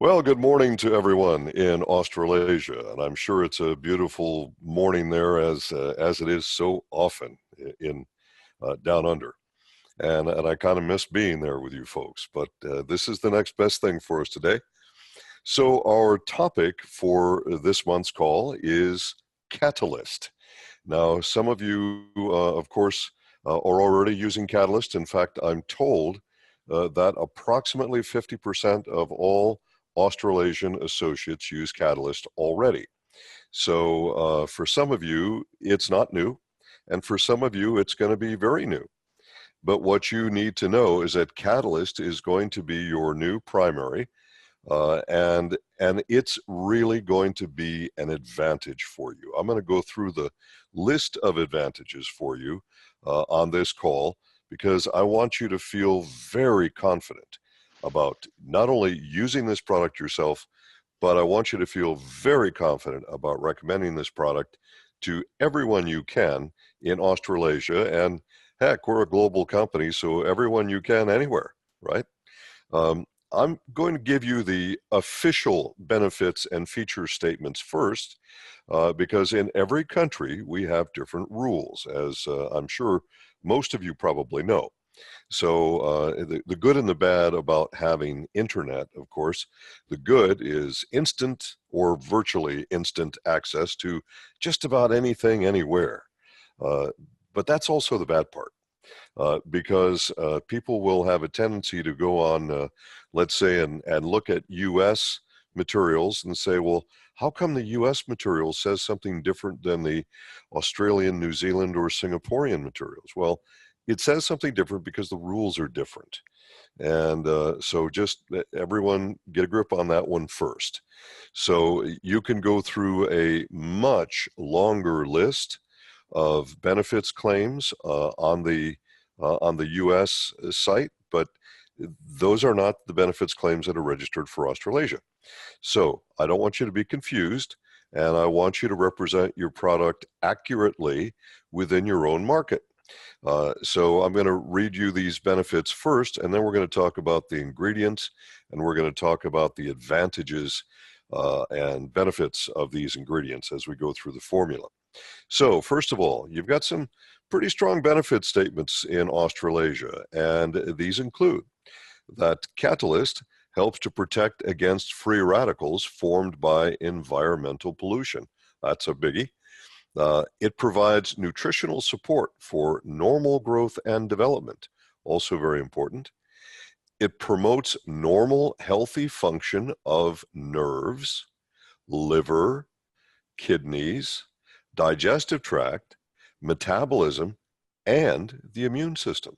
Well, good morning to everyone in Australasia, and I'm sure it's a beautiful morning there as it is so often in down under. And I kind of miss being there with you folks, but this is the next best thing for us today. So our topic for this month's call is catalyst. Now, some of you, of course, are already using Catalyst. In fact, I'm told that approximately 50% of all Australasian associates use Catalyst already. So for some of you, it's not new. And for some of you, it's going to be very new. But what you need to know is that Catalyst is going to be your new primary. And it's really going to be an advantage for you. I'm going to go through the list of advantages for you on this call because I want you to feel very confident about not only using this product yourself, but I want you to feel very confident about recommending this product to everyone you can in Australasia. And heck, we're a global company, so everyone you can anywhere, right? I'm going to give you the official benefits and feature statements first, because in every country we have different rules, as I'm sure most of you probably know. So the good and the bad about having internet, of course, the good is instant or virtually instant access to just about anything, anywhere. But that's also the bad part. Because people will have a tendency to go on, let's say, and look at U.S. materials and say, well, how come the U.S. material says something different than the Australian, New Zealand, or Singaporean materials? Well, it says something different because the rules are different. And so just everyone get a grip on that one first. So you can go through a much longer list of benefits claims on the U.S. site, but those are not the benefits claims that are registered for Australasia. So I don't want you to be confused, and I want you to represent your product accurately within your own market. So I'm going to read you these benefits first, and then we're going to talk about the ingredients, and we're going to talk about the advantages and benefits of these ingredients as we go through the formula. So first of all, you've got some pretty strong benefit statements in Australasia, and these include that Catalyst helps to protect against free radicals formed by environmental pollution. That's a biggie. It provides nutritional support for normal growth and development, also very important. It promotes normal, healthy function of nerves, liver, kidneys, digestive tract, metabolism, and the immune system.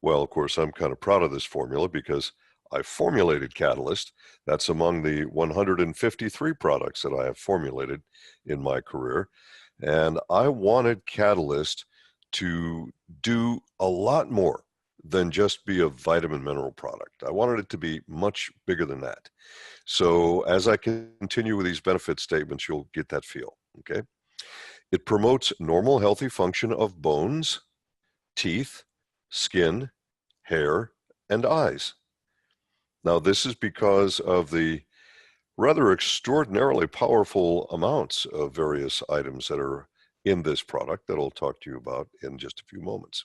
Well, of course, I'm kind of proud of this formula because I formulated Catalyst. That's among the 153 products that I have formulated in my career. And I wanted Catalyst to do a lot more than just be a vitamin mineral product. I wanted it to be much bigger than that. So as I continue with these benefit statements, you'll get that feel, okay? It promotes normal, healthy function of bones, teeth, skin, hair, and eyes. Now, this is because of the rather extraordinarily powerful amounts of various items that are in this product that I'll talk to you about in just a few moments.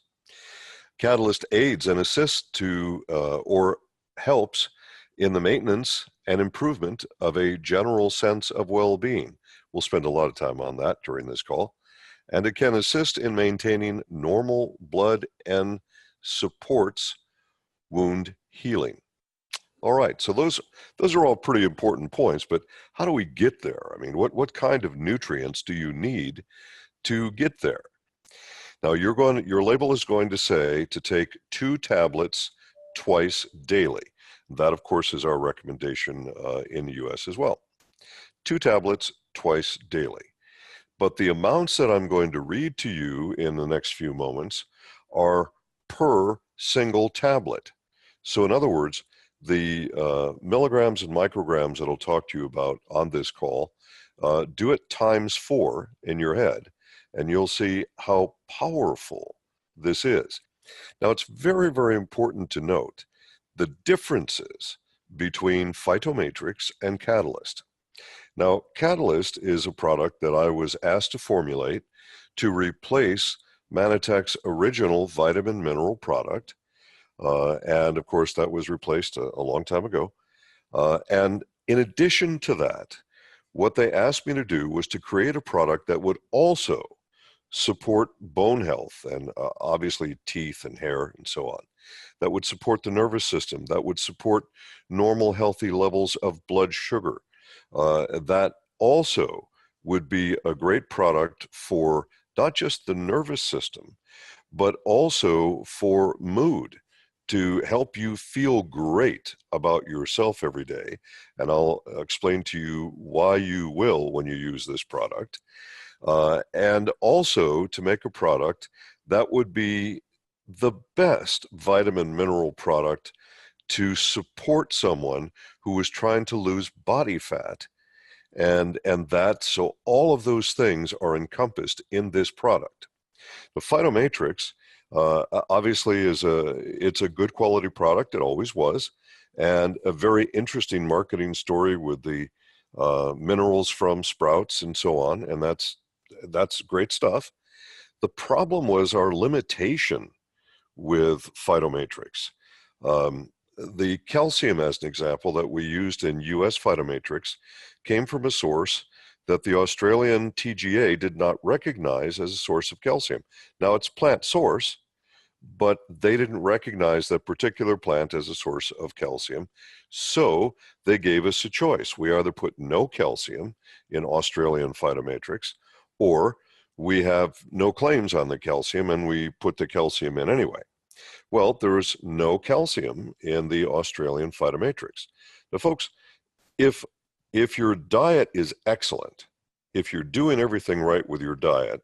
Catalyst aids and assists to or helps in the maintenance and improvement of a general sense of well-being. We'll spend a lot of time on that during this call. And it can assist in maintaining normal blood and supports wound healing. All right, so those are all pretty important points, but how do we get there? I mean, what kind of nutrients do you need to get there? Now, your label is going to say to take 2 tablets twice daily. That, of course, is our recommendation in the U.S. as well. 2 tablets twice daily. But the amounts that I'm going to read to you in the next few moments are per single tablet. So in other words, the milligrams and micrograms that I'll talk to you about on this call, do it times 4 in your head, and you'll see how powerful this is. Now, it's very, very important to note the differences between Phytomatrix and Catalyst. Now, Catalyst is a product that I was asked to formulate to replace Manitech's original vitamin mineral product. And of course, that was replaced a long time ago. And in addition to that, what they asked me to do was to create a product that would also support bone health and obviously teeth and hair and so on, that would support the nervous system, that would support normal healthy levels of blood sugar, that also would be a great product for not just the nervous system, but also for mood, to help you feel great about yourself every day. And I'll explain to you why you will when you use this product. And also to make a product that would be the best vitamin mineral product to support someone who is trying to lose body fat. And that, so all of those things are encompassed in this product. The Phytomatrix obviously it's a good quality product. It always was, and a very interesting marketing story with the minerals from sprouts and so on. And that's great stuff. The problem was our limitation with Phytomatrix. The calcium, as an example, that we used in US Phytomatrix came from a source that the Australian TGA did not recognize as a source of calcium. Now, it's plant source, but they didn't recognize that particular plant as a source of calcium. So they gave us a choice. We either put no calcium in Australian Phytomatrix, or we have no claims on the calcium and we put the calcium in anyway. Well, there's no calcium in the Australian Phytomatrix. Now, folks, if your diet is excellent, if you're doing everything right with your diet,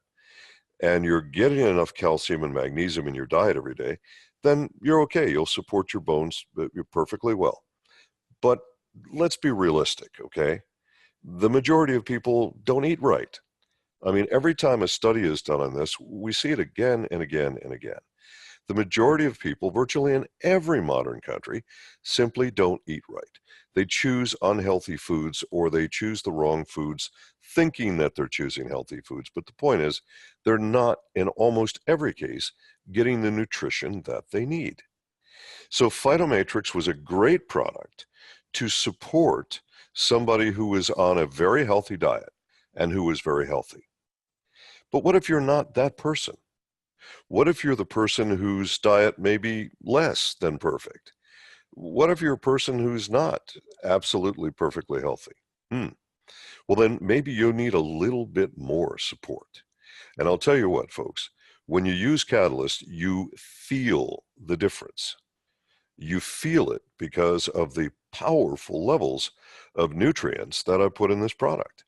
and you're getting enough calcium and magnesium in your diet every day, then you're okay. You'll support your bones perfectly well. But let's be realistic, okay? The majority of people don't eat right. I mean, every time a study is done on this, we see it again and again and again. The majority of people, virtually in every modern country, simply don't eat right. They choose unhealthy foods, or they choose the wrong foods, thinking that they're choosing healthy foods. But the point is, they're not, in almost every case, getting the nutrition that they need. So Phytomatrix was a great product to support somebody who is on a very healthy diet and who is very healthy. But what if you're not that person? What if you're the person whose diet may be less than perfect? What if you're a person who's not absolutely perfectly healthy? Well, then maybe you need a little bit more support. And I'll tell you what, folks, when you use Catalyst, you feel the difference. You feel it because of the powerful levels of nutrients that I put in this product.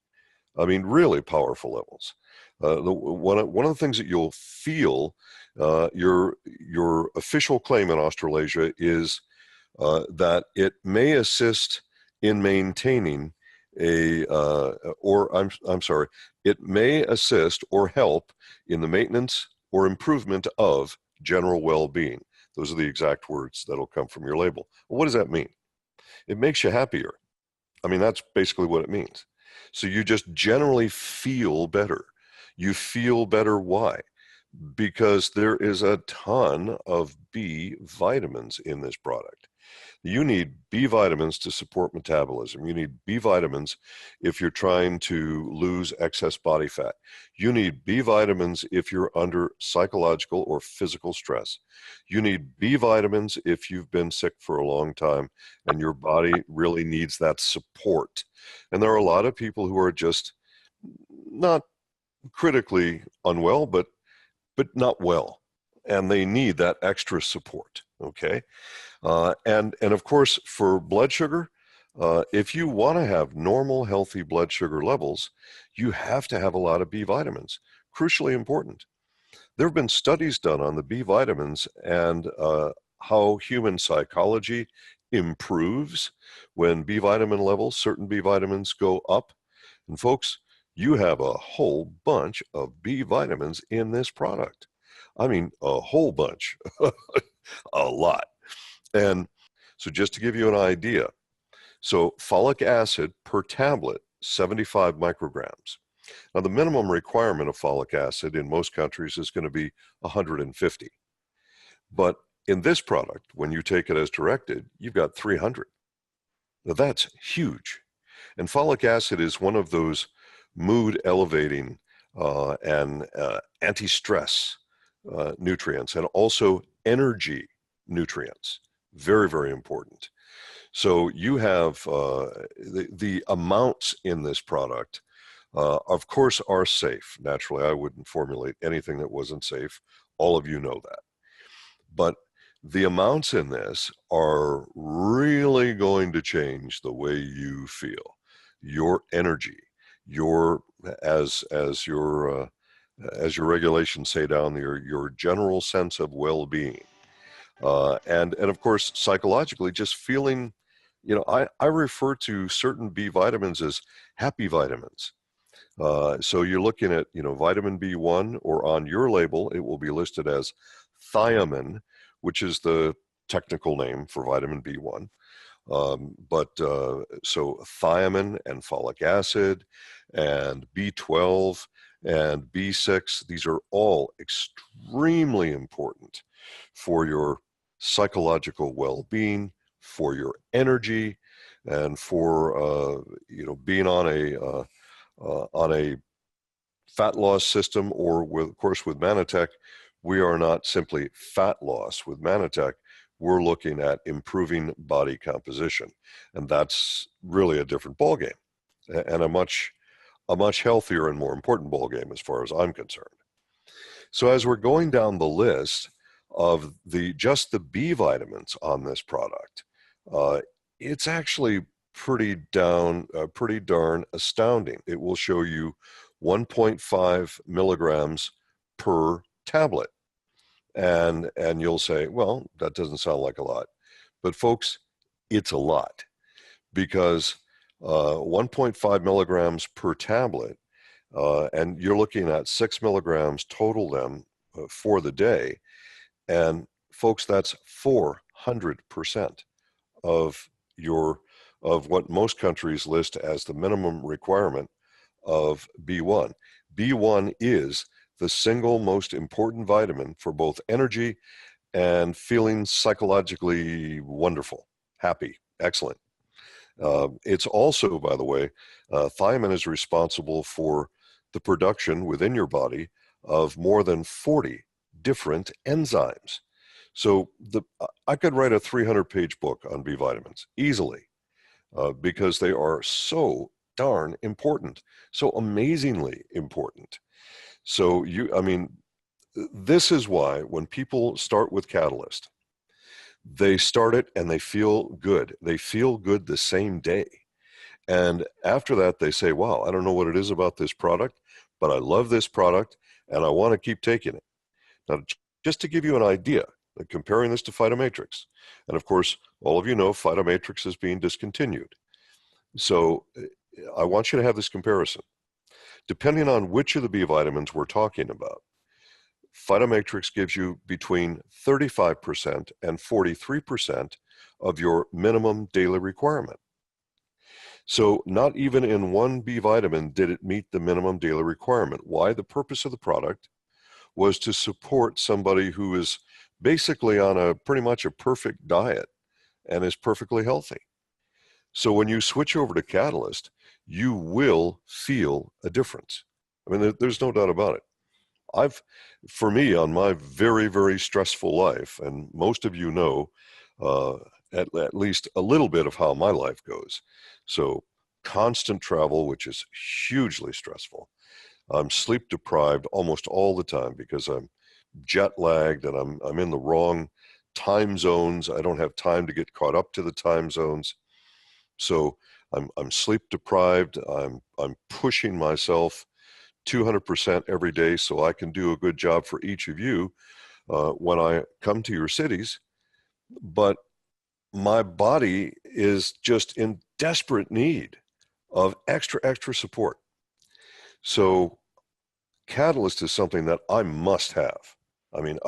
I mean, really powerful levels. One of the things that you'll feel, your official claim in Australasia is that it may assist in maintaining it may assist or help in the maintenance or improvement of general well-being. Those are the exact words that'll come from your label. Well, what does that mean? It makes you happier. I mean, that's basically what it means. So you just generally feel better. You feel better. Why? Because there is a ton of B vitamins in this product. You need B vitamins to support metabolism. You need B vitamins if you're trying to lose excess body fat. You need B vitamins if you're under psychological or physical stress. You need B vitamins if you've been sick for a long time and your body really needs that support. And there are a lot of people who are just not critically unwell, but not well. And they need that extra support, okay? And of course, for blood sugar, if you want to have normal, healthy blood sugar levels, you have to have a lot of B vitamins. Crucially important. There have been studies done on the B vitamins and how human psychology improves when B vitamin levels, certain B vitamins go up. And folks, you have a whole bunch of B vitamins in this product. I mean, a whole bunch, a lot. And so just to give you an idea, So folic acid per tablet, 75 micrograms. Now, the minimum requirement of folic acid in most countries is going to be 150. But in this product, when you take it as directed, you've got 300. Now, that's huge. And folic acid is one of those mood elevating and anti-stress nutrients, and also energy nutrients. Very, very important. So you have the amounts in this product, of course, are safe. Naturally, I wouldn't formulate anything that wasn't safe. All of you know that. But the amounts in this are really going to change the way you feel, your energy, your as your regulations say down there, your general sense of well-being, and of course psychologically, just feeling. I refer to certain B vitamins as happy vitamins. So you're looking at, vitamin B1, or on your label, it will be listed as thiamine, which is the technical name for vitamin B1. So thiamine and folic acid and B12 and B6, these are all extremely important for your psychological well-being, for your energy, and for, being on a fat loss system, or of course with Manitech, we are not simply fat loss. With Manitech, we're looking at improving body composition, and that's really a different ballgame, and a much healthier and more important ballgame as far as I'm concerned. So as we're going down the list of just the B vitamins on this product, it's actually pretty darn astounding. It will show you 1.5 milligrams per tablet. And you'll say, well, that doesn't sound like a lot. But folks, it's a lot, because 1.5 milligrams per tablet, and you're looking at 6 milligrams total then for the day. And folks, that's 400% of what most countries list as the minimum requirement of B1. B1 is the single most important vitamin for both energy and feeling psychologically wonderful, happy, excellent. It's also, by the way, thiamine is responsible for the production within your body of more than 40 different enzymes. So I could write a 300-page book on B vitamins easily, because they are so darn important, so amazingly important. So this is why when people start with Catalyst, they start it and they feel good. They feel good the same day. And after that, they say, wow, I don't know what it is about this product, but I love this product and I want to keep taking it. Now, just to give you an idea, comparing this to Phytomatrix, and of course, all of you know Phytomatrix is being discontinued. So I want you to have this comparison. Depending on which of the B vitamins we're talking about, Phytomatrix gives you between 35% and 43% of your minimum daily requirement. So not even in one B vitamin did it meet the minimum daily requirement. Why? The purpose of the product was to support somebody who is basically on pretty much a perfect diet and is perfectly healthy. So when you switch over to Catalyst, you will feel a difference. I mean, there's no doubt about it. For me, on my very, very stressful life, and most of you know at least a little bit of how my life goes. So constant travel, which is hugely stressful. I'm sleep deprived almost all the time because I'm jet lagged and I'm in the wrong time zones. I don't have time to get caught up to the time zones. So I'm sleep deprived. I'm pushing myself 200% every day so I can do a good job for each of you when I come to your cities. But my body is just in desperate need of extra support. So Catalyst is something that I must have. I mean,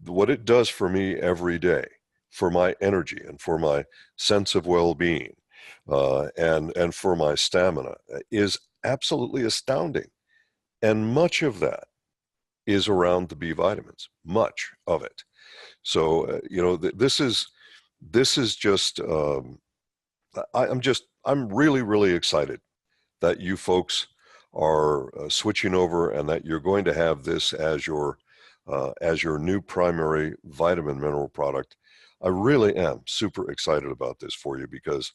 what it does for me every day, for my energy and for my sense of well-being, and for my stamina is absolutely astounding. And much of that is around the B vitamins, much of it. So, this is just, I'm really, really excited that you folks are switching over and that you're going to have this as your new primary vitamin mineral product. I really am super excited about this for you, because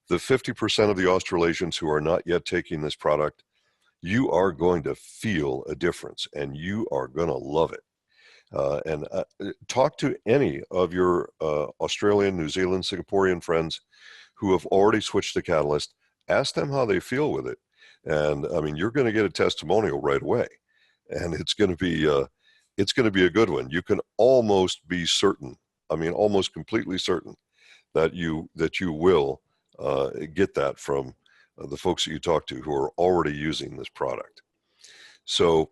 the 50% of the Australasians who are not yet taking this product, you are going to feel a difference and you are going to love it. And talk to any of your Australian, New Zealand, Singaporean friends who have already switched to Catalyst. Ask them how they feel with it. And I mean, you're going to get a testimonial right away, and it's going to be a good one. You can almost be certain, I mean, almost completely certain that you will get that from the folks that you talk to who are already using this product. So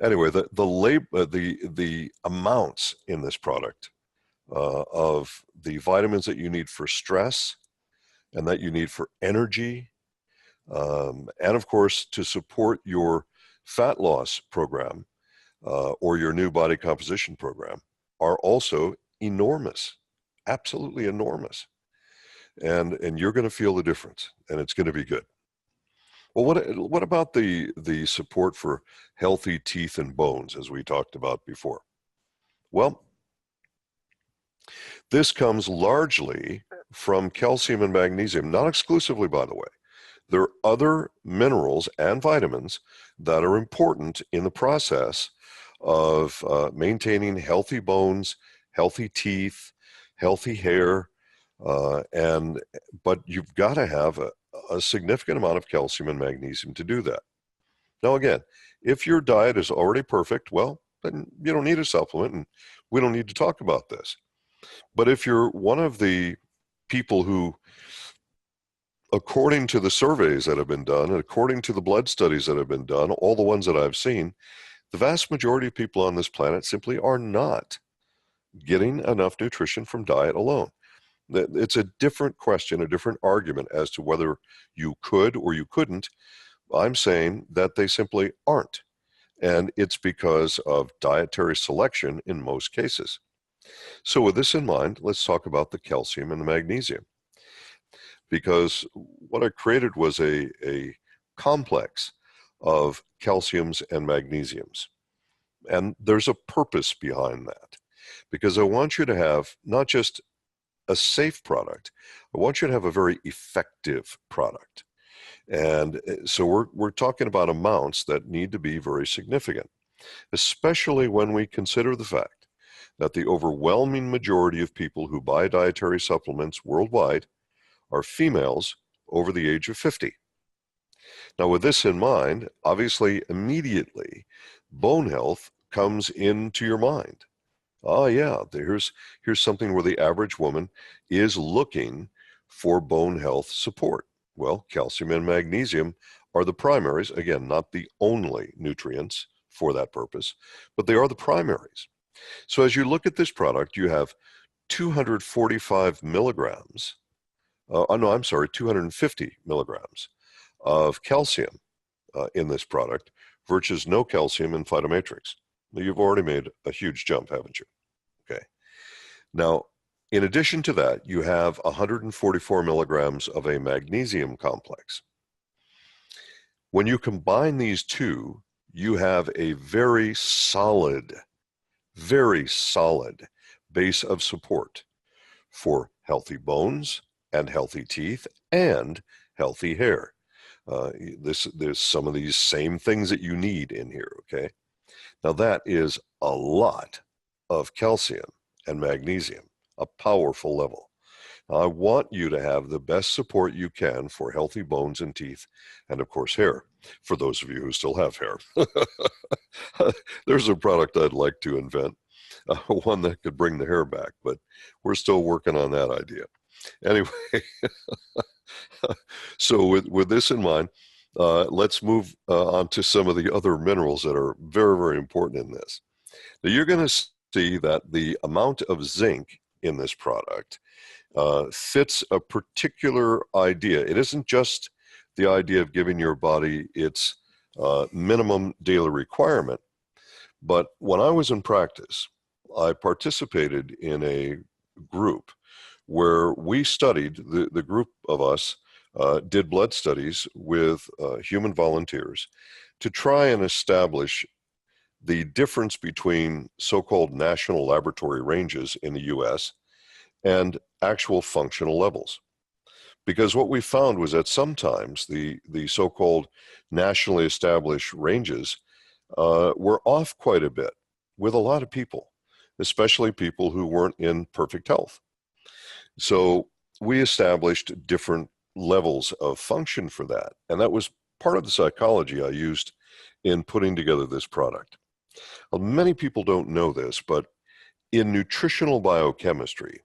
anyway, the amounts in this product of the vitamins that you need for stress and that you need for energy, and of course to support your fat loss program or your new body composition program, are also enormous, absolutely enormous. And you're going to feel the difference, and it's going to be good. Well, what about the support for healthy teeth and bones, as we talked about before? Well, this comes largely from calcium and magnesium, not exclusively, by the way. There are other minerals and vitamins that are important in the process of maintaining healthy bones, healthy teeth, healthy hair, but you've got to have a significant amount of calcium and magnesium to do that. Now, again, if your diet is already perfect, well, then you don't need a supplement, and we don't need to talk about this. But if you're one of the people who, according to the surveys that have been done, and according to the blood studies that have been done, all the ones that I've seen, the vast majority of people on this planet simply are not getting enough nutrition from diet alone. It's a different question, a different argument as to whether you could or you couldn't. I'm saying that they simply aren't. And it's because of dietary selection in most cases. So with this in mind, let's talk about the calcium and the magnesium. Because what I created was a complex of calciums and magnesiums. And there's a purpose behind that. Because I want you to have not just a safe product, I want you to have a very effective product. And so we're talking about amounts that need to be very significant, especially when we consider the fact that the overwhelming majority of people who buy dietary supplements worldwide are females over the age of 50. Now, with this in mind, obviously, immediately, bone health comes into your mind. Oh, yeah, here's something where the average woman is looking for bone health support. Well, calcium and magnesium are the primaries. Again, not the only nutrients for that purpose, but they are the primaries. So as you look at this product, you have 245 milligrams, 250 milligrams of calcium in this product versus no calcium in Phytomatrix. You've already made a huge jump, haven't you? Okay. Now, in addition to that, you have 144 milligrams of a magnesium complex. When you combine these two, you have a very solid base of support for healthy bones and healthy teeth and healthy hair. There's some of these same things that you need in here, okay? Now that is a lot of calcium and magnesium, a powerful level. Now, I want you to have the best support you can for healthy bones and teeth, and of course hair, for those of you who still have hair. There's a product I'd like to invent, one that could bring the hair back, but we're still working on that idea. Anyway, so with this in mind, let's move on to some of the other minerals that are very, very important in this. Now, you're going to see that the amount of zinc in this product fits a particular idea. It isn't just the idea of giving your body its minimum daily requirement, but when I was in practice, I participated in a group where we studied, the group of us did blood studies with human volunteers to try and establish the difference between so-called national laboratory ranges in the US and actual functional levels. Because what we found was that sometimes the so-called nationally established ranges were off quite a bit with a lot of people, especially people who weren't in perfect health. So we established different levels of function for that. And that was part of the psychology I used in putting together this product. Well, many people don't know this, but in nutritional biochemistry,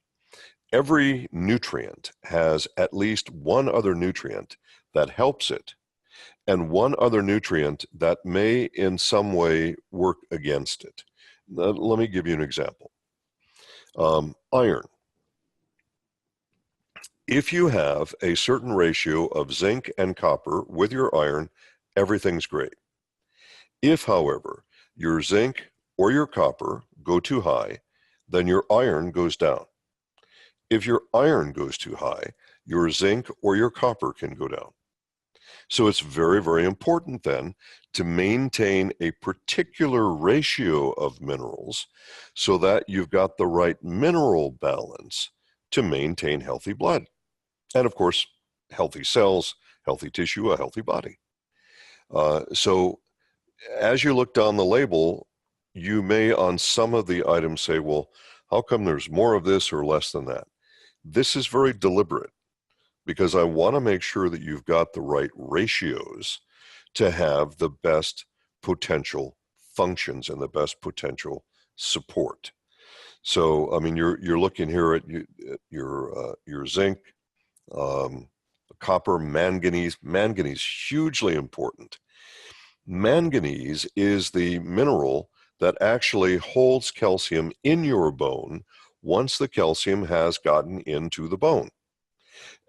every nutrient has at least one other nutrient that helps it and one other nutrient that may in some way work against it. Let me give you an example. Iron. If you have a certain ratio of zinc and copper with your iron, everything's great. If, however, your zinc or your copper go too high, then your iron goes down. If your iron goes too high, your zinc or your copper can go down. So it's very, very important then to maintain a particular ratio of minerals so that you've got the right mineral balance to maintain healthy blood. And of course, healthy cells, healthy tissue, a healthy body. So as you look down the label, you may on some of the items say, well, how come there's more of this or less than that? This is very deliberate because I want to make sure that you've got the right ratios to have the best potential functions and the best potential support. So, I mean, you're looking here at your zinc, copper, manganese. Manganese, hugely important. Manganese is the mineral that actually holds calcium in your bone once the calcium has gotten into the bone.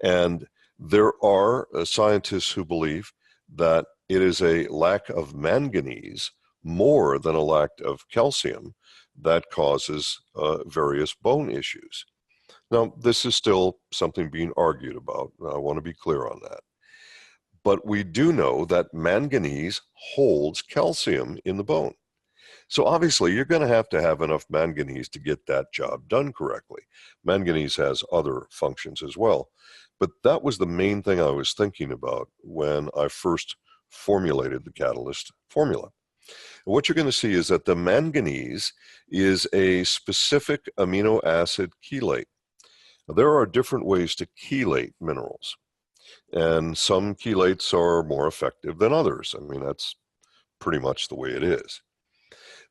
And there are scientists who believe that it is a lack of manganese more than a lack of calcium that causes various bone issues. Now, this is still something being argued about. I want to be clear on that. But we do know that manganese holds calcium in the bone. So obviously, you're going to have enough manganese to get that job done correctly. Manganese has other functions as well. But that was the main thing I was thinking about when I first formulated the Catalyst formula. And what you're going to see is that the manganese is a specific amino acid chelate. Now, there are different ways to chelate minerals, and some chelates are more effective than others. I mean, that's pretty much the way it is.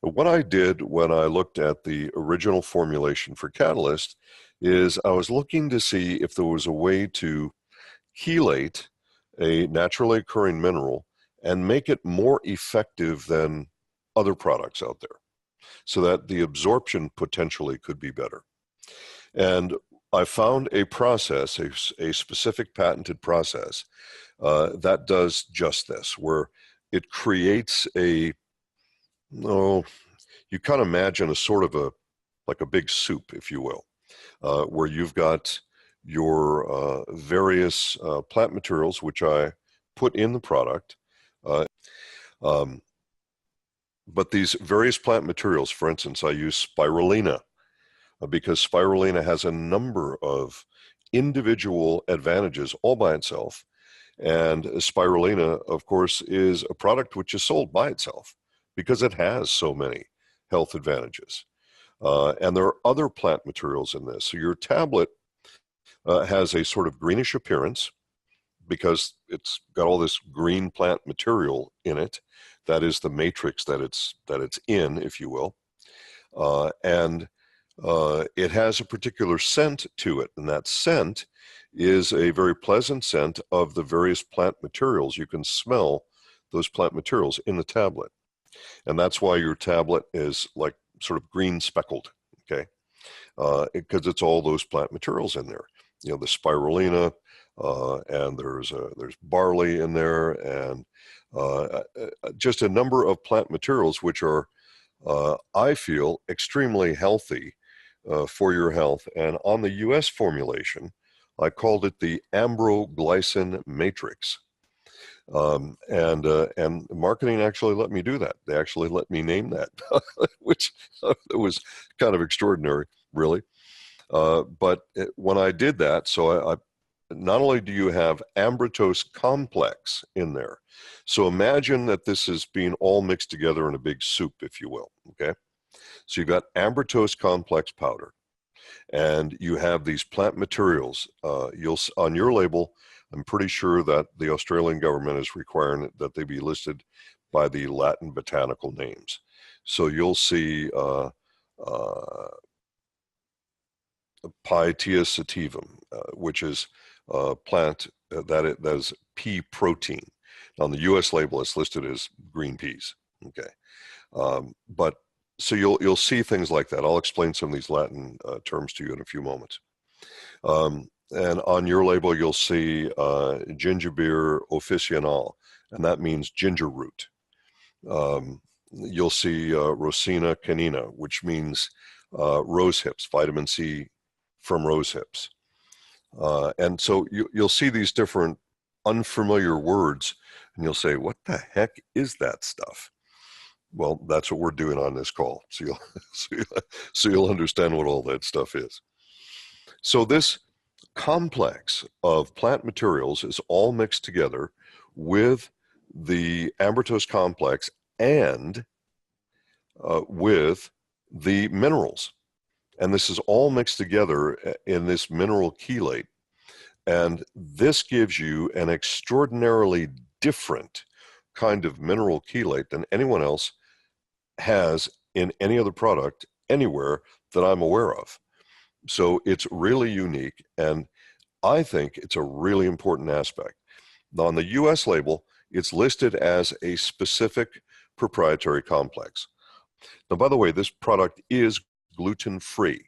But what I did when I looked at the original formulation for Catalyst is I was looking to see if there was a way to chelate a naturally occurring mineral and make it more effective than other products out there so that the absorption potentially could be better. And I found a process, a specific patented process that does just this, where it creates a, no, you kind of imagine a sort of like a big soup, if you will, where you've got your various plant materials, which I put in the product. But these various plant materials, for instance, I use spirulina because spirulina has a number of individual advantages all by itself. And spirulina, of course, is a product which is sold by itself because it has so many health advantages. And there are other plant materials in this. So your tablet has a sort of greenish appearance because it's got all this green plant material in it. That is the matrix that it's in, if you will. And it has a particular scent to it, and that scent is a very pleasant scent of the various plant materials. You can smell those plant materials in the tablet. And that's why your tablet is like sort of green speckled, okay? Because it's all those plant materials in there. the spirulina, and there's barley in there, and just a number of plant materials which are, I feel, extremely healthy for your health. And on the U.S. formulation, I called it the Ambroglycin Matrix. And marketing actually let me do that. They actually let me name that, which it was kind of extraordinary, really. But when I did that, so I not only do you have ambrotose complex in there, so imagine that this is being all mixed together in a big soup, if you will. Okay, so you've got ambrotose complex powder, and you have these plant materials. You'll on your label, I'm pretty sure that the Australian government is requiring that they be listed by the Latin botanical names. So you'll see Pitea sativum, which is a plant that is pea protein. On the U.S. label, it's listed as green peas. Okay, but so you'll see things like that. I'll explain some of these Latin terms to you in a few moments. And on your label, you'll see gingiber officinale, and that means ginger root. You'll see Rosina canina, which means rose hips, vitamin C from rose hips. And so you'll see these different unfamiliar words, and you'll say, what the heck is that stuff? Well, that's what we're doing on this call. So you'll understand what all that stuff is. So this complex of plant materials is all mixed together with the ambrotose complex and with the minerals. And this is all mixed together in this mineral chelate. And this gives you an extraordinarily different kind of mineral chelate than anyone else has in any other product anywhere that I'm aware of. So it's really unique, and I think it's a really important aspect. Now, on the US label, it's listed as a specific proprietary complex. Now, by the way, this product is gluten-free.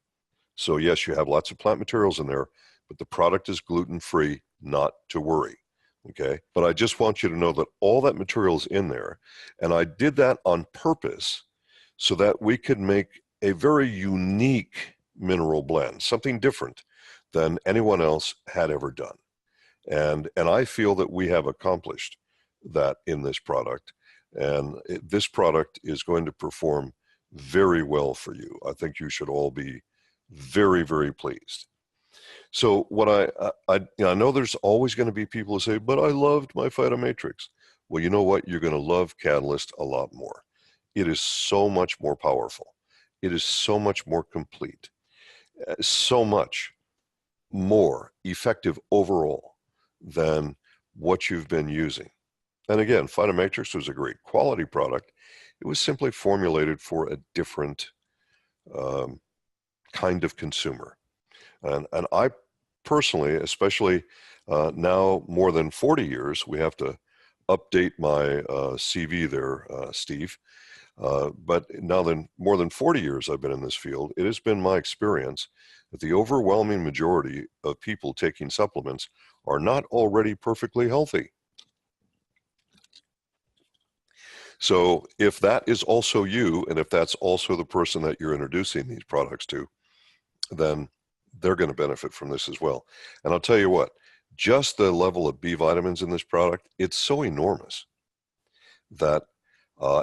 So yes, you have lots of plant materials in there, but the product is gluten-free, not to worry. Okay, but I just want you to know that all that material is in there, and I did that on purpose so that we could make a very unique mineral blend, something different than anyone else had ever done. And I feel that we have accomplished that in this product, and this product is going to perform very well for you. I think you should all be very, very pleased. So what I know there's always going to be people who say, but I loved my Phyto Matrix. Well, you know what? You're going to love Catalyst a lot more. It is so much more powerful. It is so much more complete, so much more effective overall than what you've been using. And again, Phyto Matrix was a great quality product. It was simply formulated for a different kind of consumer. And I personally, especially now more than 40 years, we have to update my CV there, Steve. But now more than 40 years I've been in this field, it has been my experience that the overwhelming majority of people taking supplements are not already perfectly healthy. So if that is also you, and if that's also the person that you're introducing these products to, then they're going to benefit from this as well. And I'll tell you what, just the level of B vitamins in this product, it's so enormous that,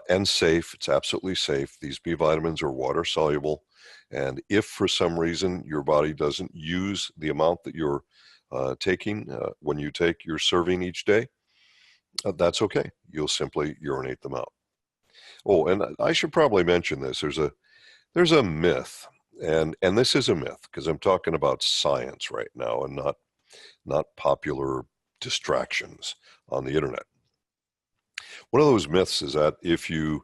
and safe, it's absolutely safe. These B vitamins are water soluble. And if for some reason your body doesn't use the amount that you're taking when you take your serving each day, that's okay. You'll simply urinate them out. Oh, and I should probably mention this. There's a myth, and this is a myth because I'm talking about science right now and not popular distractions on the internet. One of those myths is that if you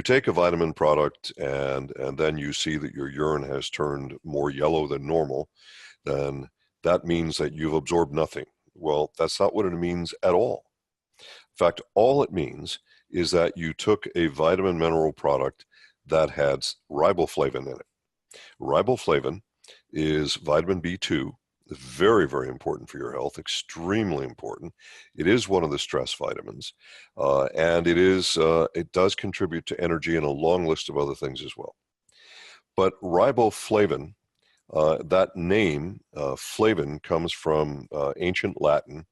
take a vitamin product and then you see that your urine has turned more yellow than normal, then that means that you've absorbed nothing. Well, that's not what it means at all. In fact, all it means is that you took a vitamin mineral product that had riboflavin in it. Riboflavin is vitamin B2, Very, very important for your health, extremely important. It is one of the stress vitamins, and it does contribute to energy and a long list of other things as well. But riboflavin, that name, flavin, comes from ancient Latin,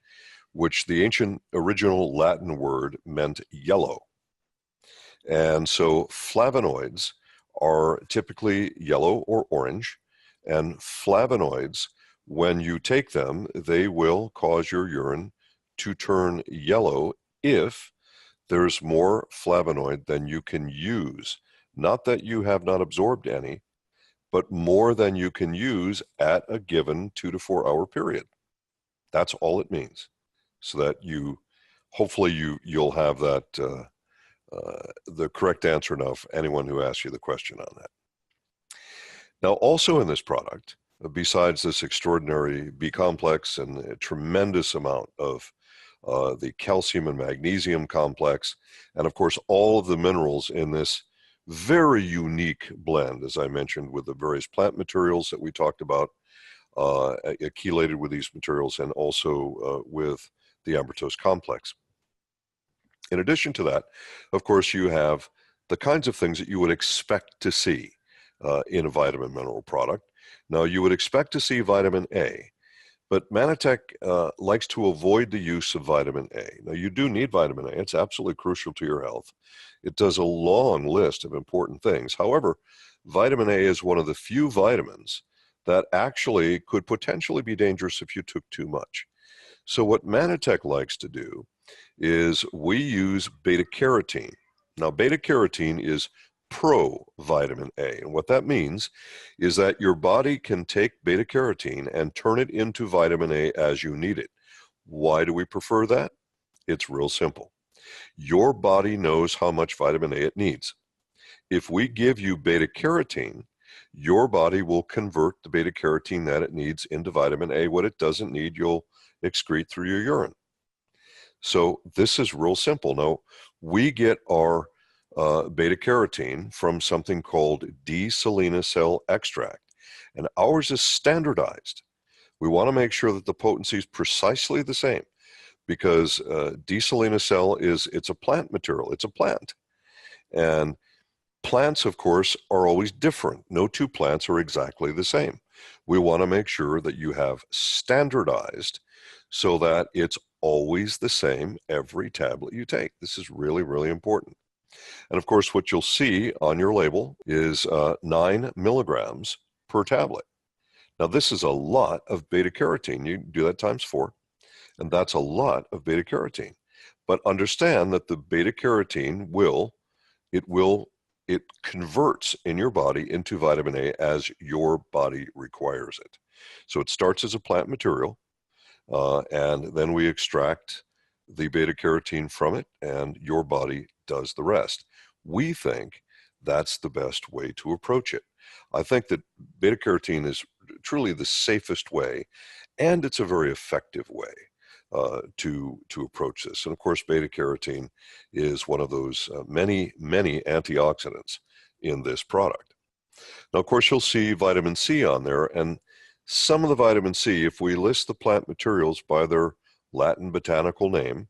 which the ancient original Latin word meant yellow. And so flavonoids are typically yellow or orange, and flavonoids, when you take them, they will cause your urine to turn yellow if there's more flavonoid than you can use. Not that you have not absorbed any, but more than you can use at a given 2 to 4 hour period. That's all it means. So that hopefully you'll have that the correct answer now for anyone who asks you the question on that. Now, also in this product, besides this extraordinary B complex and a tremendous amount of the calcium and magnesium complex, and of course all of the minerals in this very unique blend, as I mentioned, with the various plant materials that we talked about, chelated with these materials, and also with the ambertose complex. In addition to that, of course, you have the kinds of things that you would expect to see in a vitamin mineral product. Now, you would expect to see vitamin A, but Manitech likes to avoid the use of vitamin A. Now, you do need vitamin A. It's absolutely crucial to your health. It does a long list of important things. However, vitamin A is one of the few vitamins that actually could potentially be dangerous if you took too much. So what Manitech likes to do is we use beta carotene. Now, beta carotene is pro vitamin A. And what that means is that your body can take beta carotene and turn it into vitamin A as you need it. Why do we prefer that? It's real simple. Your body knows how much vitamin A it needs. If we give you beta carotene, your body will convert the beta carotene that it needs into vitamin A. What it doesn't need, you'll excrete through your urine. So this is real simple. Now, we get our beta carotene from something called D-selenyl extract, and ours is standardized. We want to make sure that the potency is precisely the same, because D-selenyl it's a plant material. It's a plant. And plants, of course, are always different. No two plants are exactly the same. We want to make sure that you have standardized so that it's always the same every tablet you take. This is really, really important. And of course, what you'll see on your label is 9 milligrams per tablet. Now, this is a lot of beta carotene. You do that times 4, and that's a lot of beta carotene. But understand that the beta carotene it converts in your body into vitamin A as your body requires it. So it starts as a plant material, and then we extract the beta carotene from it, and your body does the rest. We think that's the best way to approach it. I think that beta carotene is truly the safest way, and it's a very effective way to approach this. And of course, beta carotene is one of those many antioxidants in this product. Now, of course, you'll see vitamin C on there, and some of the vitamin C, if we list the plant materials by their Latin botanical name,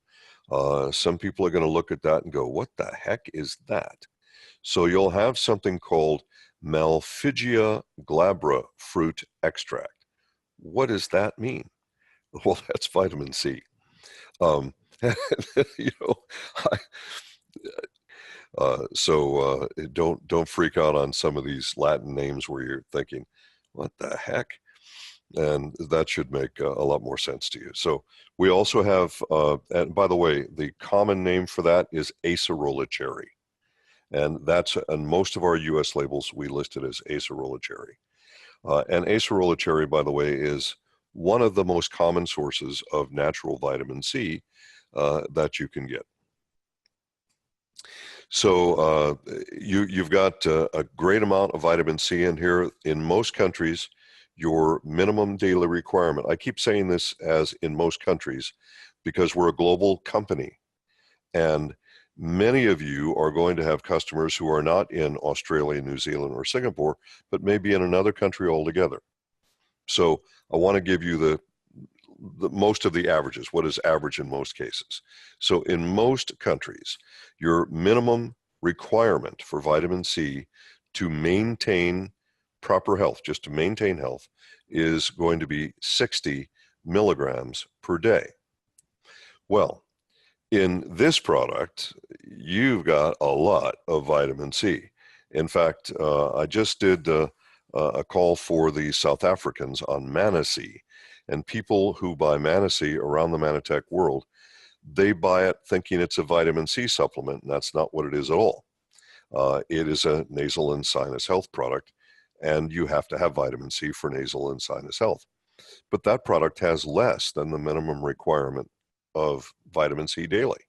some people are going to look at that and go, what the heck is that? So you'll have something called Malpighiaea glabra fruit extract. What does that mean? Well, that's vitamin C. You know, don't freak out on some of these Latin names where you're thinking, what the heck? And that should make a lot more sense to you. So we also have, and by the way, the common name for that is Acerola Cherry. And that's on most of our US labels, we list it as Acerola Cherry. And Acerola Cherry, by the way, is one of the most common sources of natural vitamin C that you can get. So you've got a great amount of vitamin C in here. In most countries, your minimum daily requirement, I keep saying this as in most countries because we're a global company, and many of you are going to have customers who are not in Australia, New Zealand, or Singapore, but maybe in another country altogether. So I want to give you the most of the averages. What is average in most cases? So in most countries, your minimum requirement for vitamin C to maintain proper health, just to maintain health, is going to be 60 milligrams per day. Well, in this product, you've got a lot of vitamin C. In fact, I just did a call for the South Africans on Manasee, and people who buy Manasee around the Manatech world, they buy it thinking it's a vitamin C supplement, and that's not what it is at all. It is a nasal and sinus health product, and you have to have vitamin C for nasal and sinus health. But that product has less than the minimum requirement of vitamin C daily.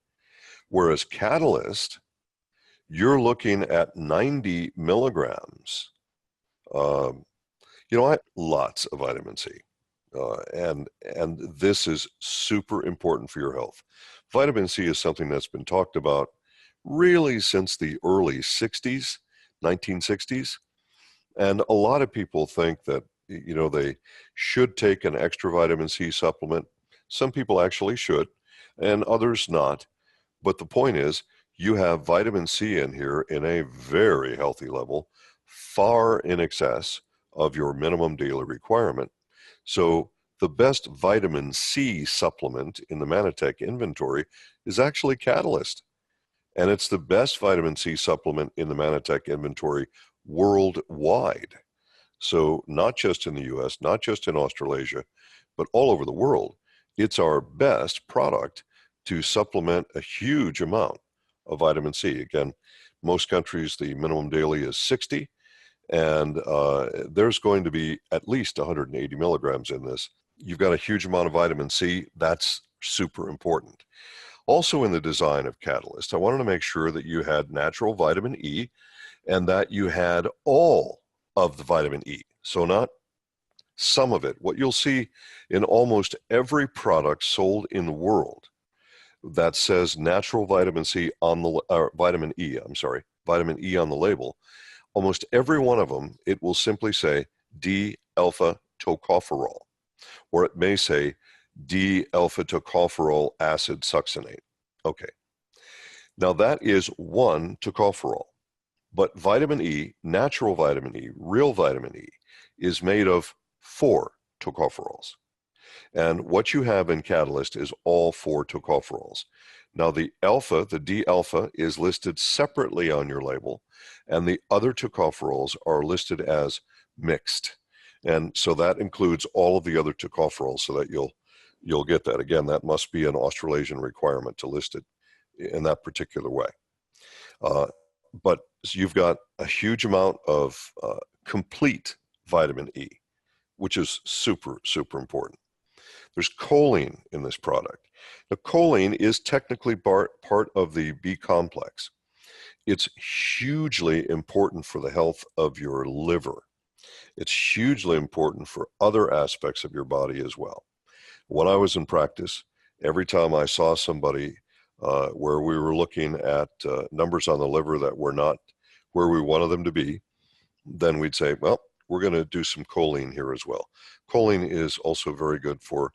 Whereas Catalyst, you're looking at 90 milligrams. Lots of vitamin C. And this is super important for your health. Vitamin C is something that's been talked about really since the early 60s, 1960s. And a lot of people think that, they should take an extra vitamin C supplement. Some people actually should, and others not. But the point is, you have vitamin C in here in a very healthy level, far in excess of your minimum daily requirement. So the best vitamin C supplement in the Manatech inventory is actually Catalyst. And it's the best vitamin C supplement in the Manatech inventory worldwide. So not just in the US, not just in Australasia, but all over the world, it's our best product to supplement a huge amount of vitamin C. Again, most countries, the minimum daily is 60, and there's going to be at least 180 milligrams in this. You've got a huge amount of vitamin C. That's super important. Also in the design of Catalyst, I wanted to make sure that you had natural vitamin E and that you had all of the vitamin E. So not some of it. What you'll see in almost every product sold in the world that says natural vitamin C on the vitamin E on the label, almost every one of them, it will simply say D-alpha tocopherol, or it may say D-alpha tocopherol acid succinate. Okay. Now that is one tocopherol, but vitamin E, natural vitamin E, real vitamin E, is made of 4 tocopherols. And what you have in Catalyst is all 4 tocopherols. Now the alpha, the D-alpha, is listed separately on your label, and the other tocopherols are listed as mixed. And so that includes all of the other tocopherols, so that you'll get that. Again, that must be an Australasian requirement to list it in that particular way. But you've got a huge amount of complete vitamin E, which is super, super important. There's choline in this product. Now, choline is technically part of the B complex. It's hugely important for the health of your liver. It's hugely important for other aspects of your body as well. When I was in practice, every time I saw somebody where we were looking at numbers on the liver that were not where we wanted them to be, then we'd say, well, we're going to do some choline here as well. Choline is also very good for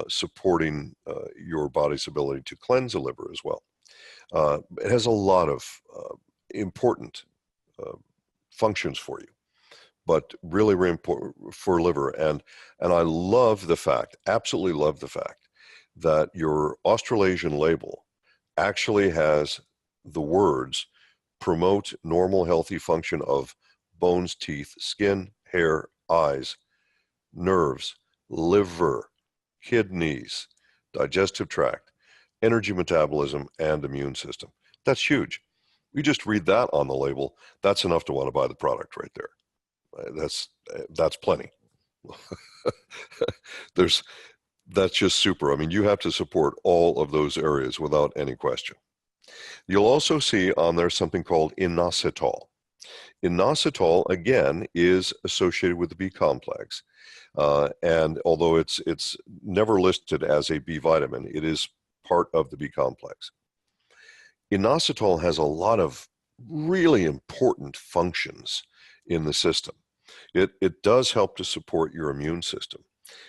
supporting your body's ability to cleanse the liver as well. It has a lot of important functions for you, but really, really important for liver. And I love the fact, absolutely love the fact, that your Australasian label actually has the words promote normal healthy function of bones, teeth, skin, hair, eyes, nerves, liver, kidneys, digestive tract, energy metabolism, and immune system. That's huge. You just read that on the label, that's enough to want to buy the product right there. That's plenty. That's just super. I mean, you have to support all of those areas without any question. You'll also see on there something called inositol. Inositol, again, is associated with the B complex. And although it's never listed as a B vitamin, it is part of the B complex. Inositol has a lot of really important functions in the system. It does help to support your immune system.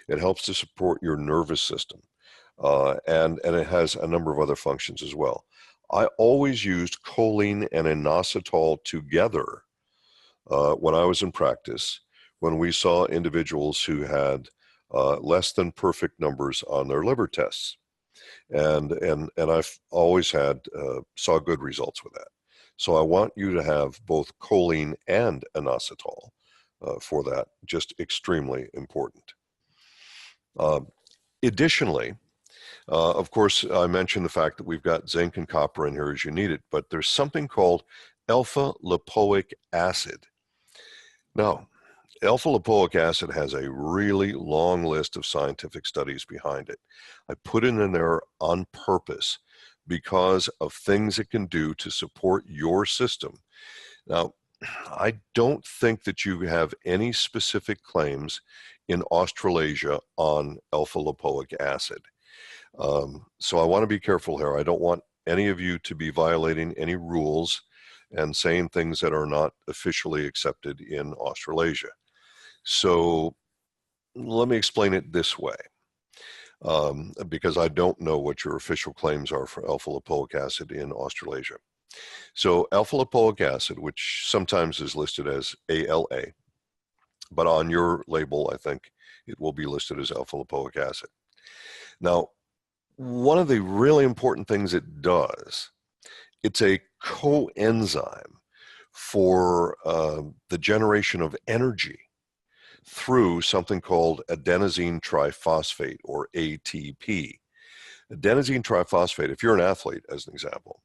It helps to support your nervous system. And it has a number of other functions as well. I always used choline and inositol together when I was in practice, when we saw individuals who had less than perfect numbers on their liver tests. And I've always had saw good results with that. So I want you to have both choline and inositol for that. Just extremely important. Additionally, of course, I mentioned the fact that we've got zinc and copper in here as you need it, but there's something called alpha lipoic acid. Now, alpha lipoic acid has a really long list of scientific studies behind it. I put it in there on purpose because of things it can do to support your system. Now, I don't think that you have any specific claims in Australasia on alpha lipoic acid. So I want to be careful here. I don't want any of you to be violating any rules and saying things that are not officially accepted in Australasia. So let me explain it this way, because I don't know what your official claims are for alpha lipoic acid in Australasia. So alpha lipoic acid, which sometimes is listed as ALA, but on your label, I think it will be listed as alpha lipoic acid. Now, one of the really important things it does, it's a coenzyme for the generation of energy through something called adenosine triphosphate, or ATP. Adenosine triphosphate, if you're an athlete, as an example,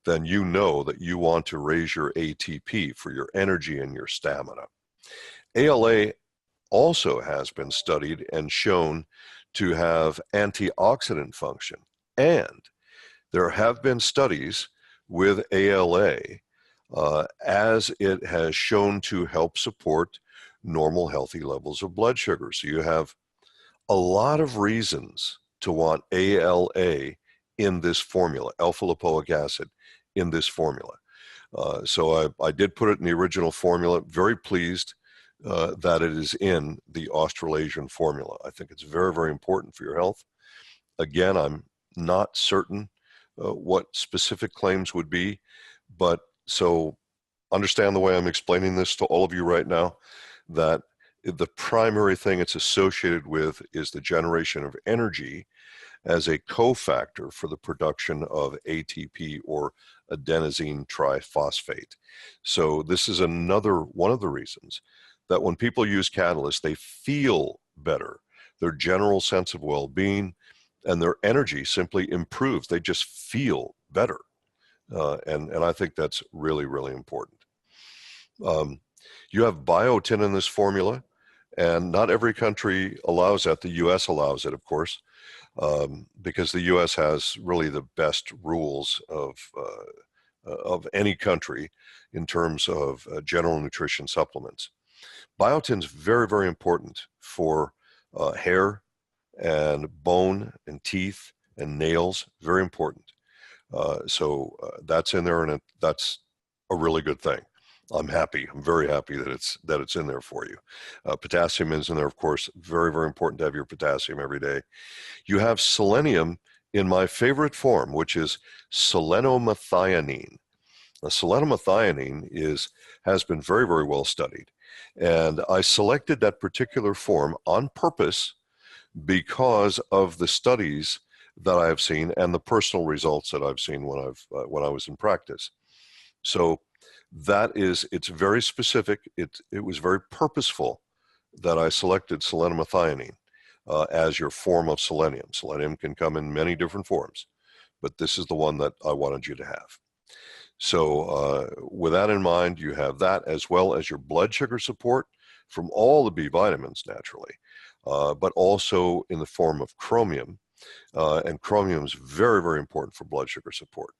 then you know that you want to raise your ATP for your energy and your stamina. ALA also has been studied and shown to have antioxidant function. And there have been studies with ALA as it has shown to help support normal, healthy levels of blood sugar. So you have a lot of reasons to want ALA in this formula, alpha lipoic acid in this formula. So I did put it in the original formula. Very pleased that it is in the Australasian formula. I think it's very, very important for your health. Again, I'm not certain what specific claims would be, but so understand the way I'm explaining this to all of you right now, that the primary thing it's associated with is the generation of energy as a cofactor for the production of ATP, or adenosine triphosphate. So this is another one of the reasons that when people use catalysts, they feel better. Their general sense of well-being and their energy simply improves. They just feel better. And I think that's really, really important. You have biotin in this formula, and not every country allows that. The U.S. allows it, of course, because the U.S. has really the best rules of any country in terms of general nutrition supplements. Biotin is very, very important for hair and bone and teeth and nails. Very important. So that's in there, and that's a really good thing. I'm happy. I'm very happy that it's in there for you. Potassium is in there, of course. Very, very important to have your potassium every day. You have selenium in my favorite form, which is selenomethionine. Now, selenomethionine has been very, very well studied. And I selected that particular form on purpose because of the studies that I have seen and the personal results that I've seen when I was in practice. So it's very specific. It was very purposeful that I selected selenomethionine as your form of selenium. Selenium can come in many different forms, but this is the one that I wanted you to have. So with that in mind, you have that as well as your blood sugar support from all the B vitamins naturally, but also in the form of chromium. And chromium is very, very important for blood sugar support.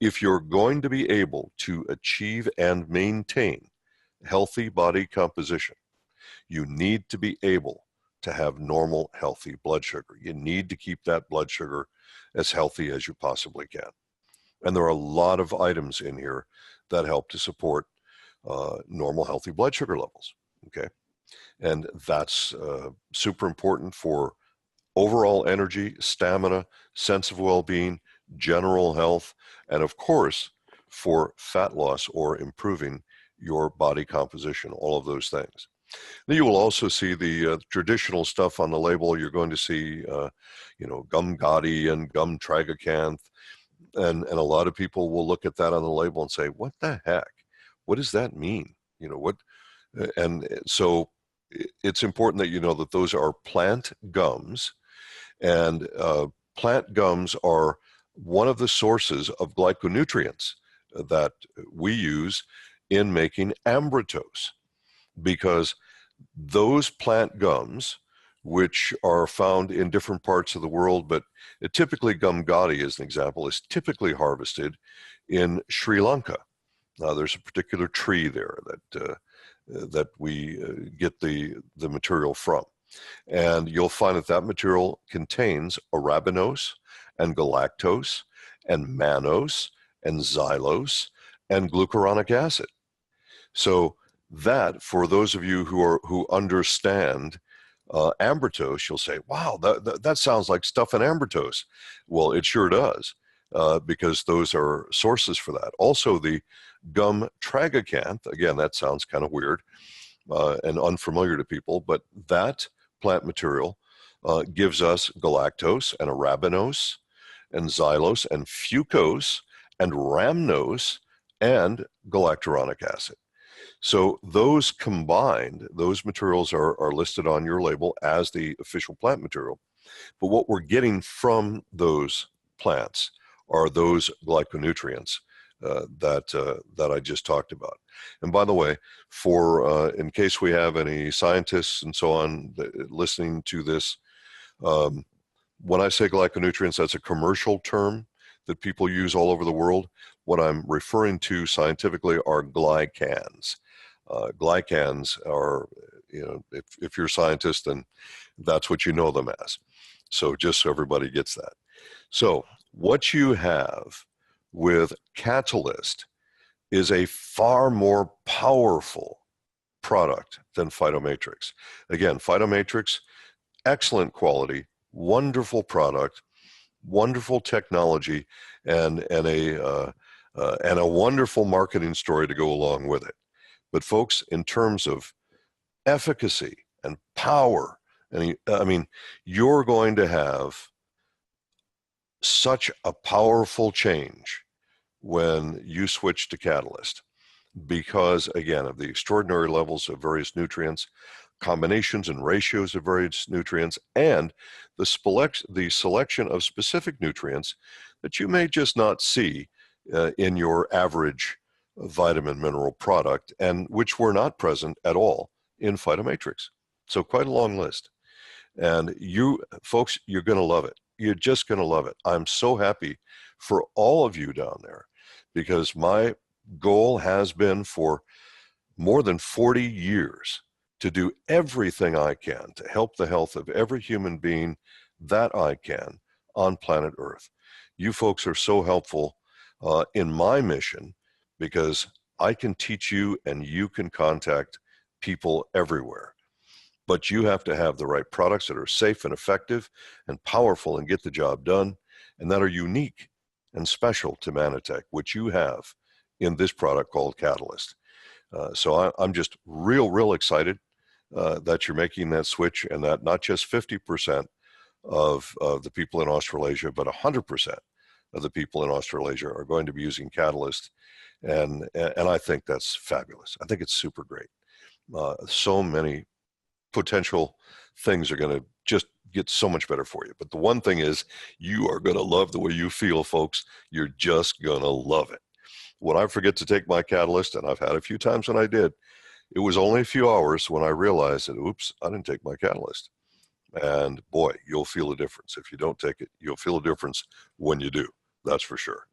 If you're going to be able to achieve and maintain healthy body composition, you need to be able to have normal, healthy blood sugar. You need to keep that blood sugar as healthy as you possibly can. And there are a lot of items in here that help to support normal, healthy blood sugar levels. okay? And that's super important for overall energy, stamina, sense of well-being, general health, and of course, for fat loss or improving your body composition, all of those things. Then you will also see the traditional stuff on the label. You're going to see, gum gali and gum tragacanth, and a lot of people will look at that on the label and say, "What the heck? What does that mean?" What? And so it's important that you know that those are plant gums, and plant gums are one of the sources of glyconutrients that we use in making ambrotos, because those plant gums, which are found in different parts of the world, but typically gum gali, as an example, is typically harvested in Sri Lanka. Now, there's a particular tree there that we get the material from. And you'll find that that material contains arabinose and galactose and mannose and xylose and glucuronic acid. So that, for those of you who understand ambrotos, you'll say, "Wow, that sounds like stuff in ambrotos." Well, it sure does, because those are sources for that. Also, the gum tragacanth, again, that sounds kind of weird and unfamiliar to people, but that plant material gives us galactose and arabinose and xylose and fucose and rhamnose and galacturonic acid. So those combined, those materials are listed on your label as the official plant material. But what we're getting from those plants are those glyconutrients that I just talked about. And by the way, for in case we have any scientists and so on listening to this, when I say glyconutrients, that's a commercial term that people use all over the world. What I'm referring to scientifically are glycans. Glycans are, if you're a scientist, then that's what you know them as. So just so everybody gets that. So what you have with Catalyst is a far more powerful product than Phytomatrix. Again, Phytomatrix, excellent quality, wonderful product, wonderful technology, and a wonderful marketing story to go along with it. But folks, in terms of efficacy and power, I mean, you're going to have such a powerful change when you switch to Catalyst, because again of the extraordinary levels of various nutrients, combinations and ratios of various nutrients, and the selection of specific nutrients that you may just not see in your average vitamin mineral product, and which were not present at all in Phytomatrix. So quite a long list. And you folks, you're going to love it. You're just going to love it. I'm so happy for all of you down there, because my goal has been for more than 40 years to do everything I can to help the health of every human being that I can on planet Earth. You folks are so helpful in my mission, because I can teach you and you can contact people everywhere. But you have to have the right products that are safe and effective and powerful and get the job done, and that are unique and special to Manatech, which you have in this product called Catalyst. So I'm just real excited that you're making that switch, and that not just 50% of the people in Australasia, but 100% of the people in Australasia are going to be using Catalyst. And I think that's fabulous. I think it's super great. So many potential things are going to just get so much better for you. But the one thing is, you are going to love the way you feel, folks. You're just going to love it. When I forget to take my Catalyst, and I've had a few times when I did, it was only a few hours when I realized that, oops, I didn't take my Catalyst. And boy, you'll feel a difference. If you don't take it, you'll feel a difference when you do. That's for sure.